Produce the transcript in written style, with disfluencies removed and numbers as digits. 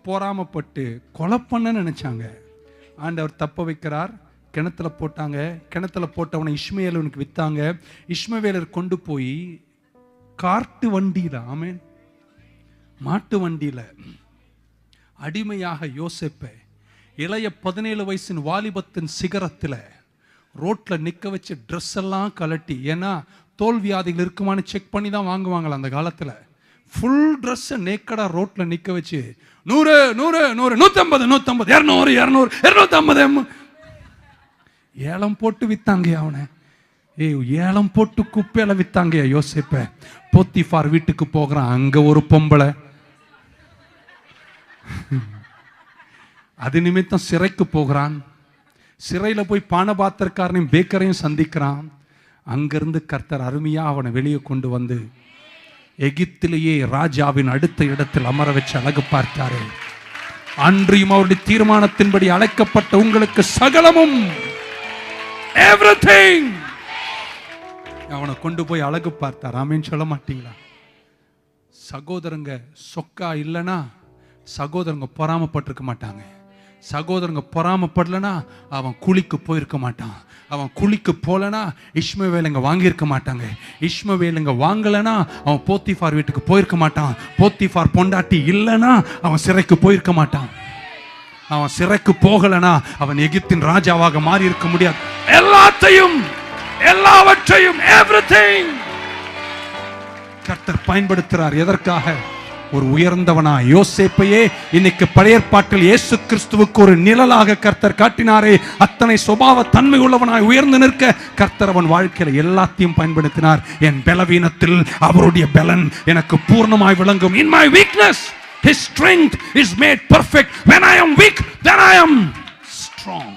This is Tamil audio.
பொறாமப்பட்டு கொலை பண்ண நினைச்சாங்க. ஆண்டவர் தப்ப வைக்கிறார். கிணத்துல போட்டாங்க. கிணத்துல போட்டவனை இஸ்மவேலுக்கு வித்தாங்க. இஸ்மவேலர் கொண்டு போய் காட்டு வண்டியில, ஆமென், மாட்டு வண்டியில அடிமையாக யோசேப்பை இளைய 17 வயசின் வாலிபத்தின் சிகரத்துல ரோட்ல நிக்க வச்சு ட்ரெஸ் எல்லாம் கலட்டி, ஏன்னா தோல் வியாதிகள் இருக்குமான்னு செக் பண்ணி தான் வாங்குவாங்களா அந்த காலத்துல. ஃபுல் ட்ரெஸ் நேக்கடா ரோட்ல நிக்க வச்சு 100 100 100 150 150 200 200 250 ஏலம் போட்டு வித்தாங்க. அவனை ஏலம் போட்டு குப்பையில வித்தாங்க யோசேப்ப. போத்திஃபார் வீட்டுக்கு போகிறான். அங்க ஒரு பொம்பளை, அது நிமித்தம் சிறைக்கு போகிறான். சிறையில போய் பானபாத்திரக்காரனையும் பேக்கரையும் சந்திக்கிறான். அங்கிருந்து கர்த்தர் அருமையா அவனை வெளியே கொண்டு வந்து எகிப்திலேயே ராஜாவின் அடுத்த இடத்தில் அமர வச்சு அழகு பார்த்தாரு. அன்றியும் அவருடைய தீர்மானத்தின்படி அழைக்கப்பட்ட உங்களுக்கு சகலமும், everything, அவனை கொண்டு போய் அழகு பார்த்தார். ஆமேன்னு சொல்ல மாட்டீங்களா? சகோதரங்க சொக்கா இல்லைன்னா சகோதரங்க பொறாமப்பட்டிருக்க மாட்டாங்க. சகோதரங்க பொறாமப்படலனா அவன் குழிக்கு போயிருக்க மாட்டான். அவன் குழிக்கு போலனா இஸ்மவேலுங்க வாங்கியிருக்க மாட்டாங்க. இஸ்மவேலுங்க வாங்கலனா அவன் போத்திஃபார் வீட்டுக்கு போயிருக்க மாட்டான். போத்திஃபார் பொண்டாட்டி இல்லைனா அவன் சிறைக்கு போயிருக்க மாட்டான். அவன் சிறைக்கு போகலனா அவன் எகிப்தின் ராஜாவாக மாறி இருக்க முடியாது. எல்லாவற்றையும் everything கர்த்தர் பயன்படுத்துறார். எதற்காக? ஒரு உயர்ந்தவனா யோசேப்பையே இன்னைக்கு பழைய ஏற்பாட்டில் இயேசு கிறிஸ்துவுக்கு ஒரு நிழலாக கர்த்தர் காட்டினாரே. அத்தனை சுபாவ தன்மை உள்ளவனாய் உயர்ந்து நிற்க கர்த்தர் அவன் வாழ்க்கையில எல்லாத்தையும் பயன்படுத்தினார். என் பலவீனத்தில் அவருடைய பலன் எனக்கு பூர்ணமாய் விளங்கும். In my weakness his strength is made perfect. When I am weak then I am strong.